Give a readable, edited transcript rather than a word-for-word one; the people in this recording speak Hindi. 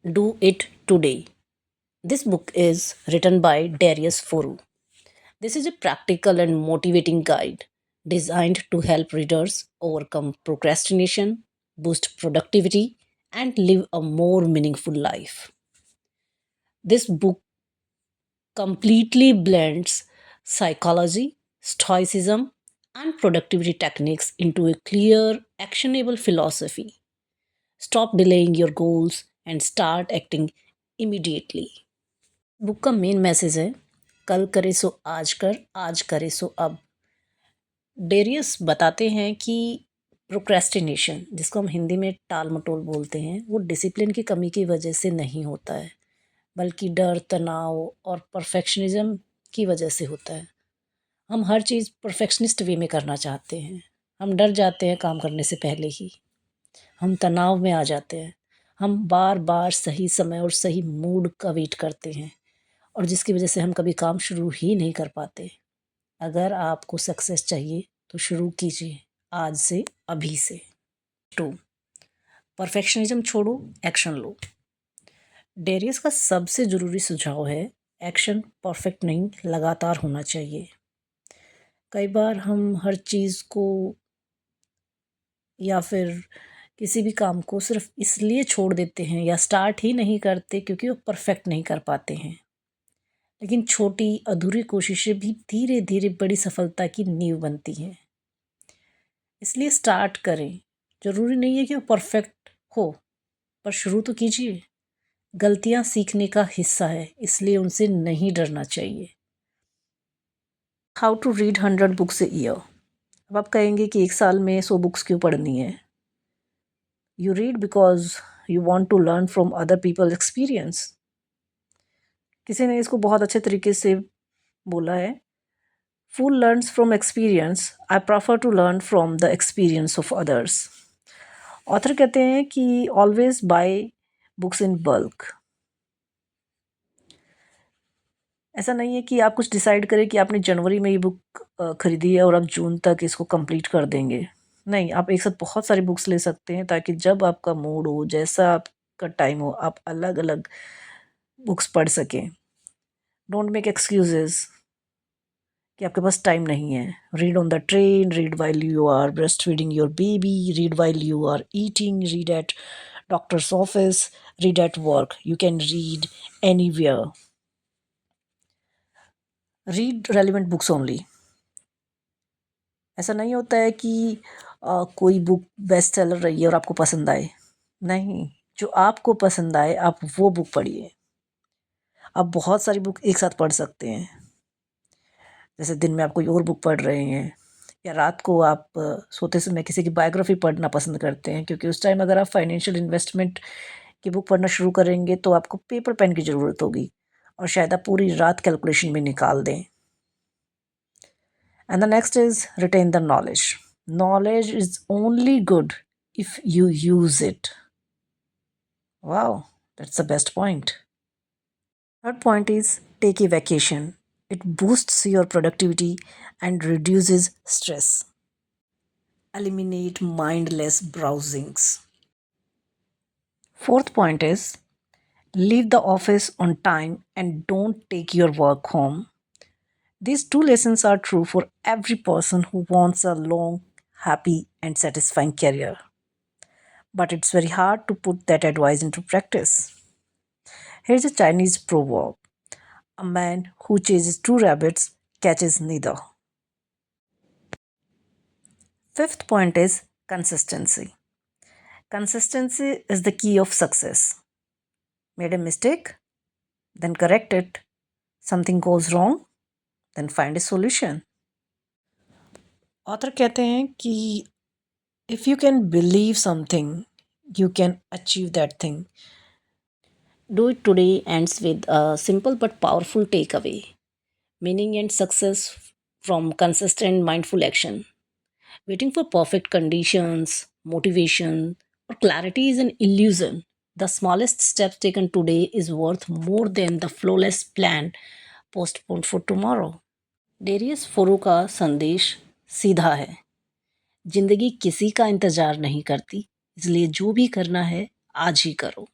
Do It Today. This book is written by Darius Foru. This is a practical and motivating guide designed to help readers overcome procrastination, boost productivity, and live a more meaningful life. This book completely blends psychology, stoicism, and productivity techniques into a clear, actionable philosophy. Stop delaying your goals and start acting immediately. Book का मेन मैसेज है, कल करे सो आज करे सो अब। डेरियस बताते हैं कि प्रोक्रेस्टिनेशन, जिसको हम हिंदी में टाल मटोल बोलते हैं, वो डिसिप्लिन की कमी की वजह से नहीं होता है, बल्कि डर, तनाव और परफेक्शनिज्म की वजह से होता है। हम हर चीज़ परफेक्शनिस्ट वे में करना चाहते हैं। हम डर जाते हैं काम करने से पहले ही, हम तनाव में आ जाते हैं, हम बार बार सही समय और सही मूड का वेट करते हैं, और जिसकी वजह से हम कभी काम शुरू ही नहीं कर पाते। अगर आपको सक्सेस चाहिए तो शुरू कीजिए आज से, अभी से। 2, परफेक्शनिज्म छोड़ो, एक्शन लो। डेरियस का सबसे ज़रूरी सुझाव है, एक्शन परफेक्ट नहीं, लगातार होना चाहिए। कई बार हम हर चीज़ को या फिर किसी भी काम को सिर्फ इसलिए छोड़ देते हैं या स्टार्ट ही नहीं करते क्योंकि वो परफेक्ट नहीं कर पाते हैं। लेकिन छोटी अधूरी कोशिशें भी धीरे धीरे बड़ी सफलता की नींव बनती हैं। इसलिए स्टार्ट करें। ज़रूरी नहीं है कि वो परफेक्ट हो, पर शुरू तो कीजिए। गलतियां सीखने का हिस्सा है, इसलिए उनसे नहीं डरना चाहिए। How to read 100 books a year. अब आप कहेंगे कि एक साल में 100 बुक्स क्यों पढ़नी है? You read because you want to learn from other people experience. किसी ने इसको बहुत अच्छे तरीके से बोला है, Fool learns from experience. I prefer to learn from the experience of others. Author कहते हैं कि always buy books in bulk. ऐसा नहीं है कि आप कुछ डिसाइड करें कि आपने जनवरी में ये बुक खरीदी है और आप जून तक इसको कंप्लीट कर देंगे। नहीं, आप एक साथ बहुत सारी बुक्स ले सकते हैं, ताकि जब आपका मूड हो, जैसा आपका टाइम हो, आप अलग अलग बुक्स पढ़ सकें। डोंट मेक एक्सक्यूजेस कि आपके पास टाइम नहीं है। Read on the train, read while you are breast feeding your baby, read while you are eating, read at doctor's office, read at work, you can read anywhere. Read relevant books only. ऐसा नहीं होता है कि कोई बुक बेस्ट सेलर रही है और आपको पसंद आए। नहीं, जो आपको पसंद आए आप वो बुक पढ़िए। आप बहुत सारी बुक एक साथ पढ़ सकते हैं। जैसे दिन में आप कोई और बुक पढ़ रहे हैं, या रात को आप सोते समय किसी की बायोग्राफी पढ़ना पसंद करते हैं, क्योंकि उस टाइम अगर आप फाइनेंशियल इन्वेस्टमेंट की बुक पढ़ना शुरू करेंगे तो आपको पेपर पेन की ज़रूरत होगी, और शायद आप पूरी रात कैलकुलेशन में निकाल दें। And the next is retain the knowledge. Knowledge is only good if you use it. Wow, that's the best point. Third point is take a vacation. It boosts your productivity and reduces stress. Eliminate mindless browsings. Fourth point is leave the office on time and don't take your work home. These two lessons are true for every person who wants a long, happy, and satisfying career. But it's very hard to put that advice into practice. Here's a Chinese proverb: a man who chases two rabbits catches neither. Fifth point is consistency. Consistency is the key of success. Made a mistake? Then correct it. Something goes wrong? Then find a solution. Author कहते हैं कि if you can believe something, you can achieve that thing. Do It Today ends with a simple but powerful takeaway: meaning and success from consistent mindful action. Waiting for perfect conditions, motivation, or clarity is an illusion. The smallest steps taken today is worth more than the flawless plan postponed for tomorrow. Darius फोरो का संदेश सीधा है: जिंदगी किसी का इंतजार नहीं करती, इसलिए जो भी करना है आज ही करो।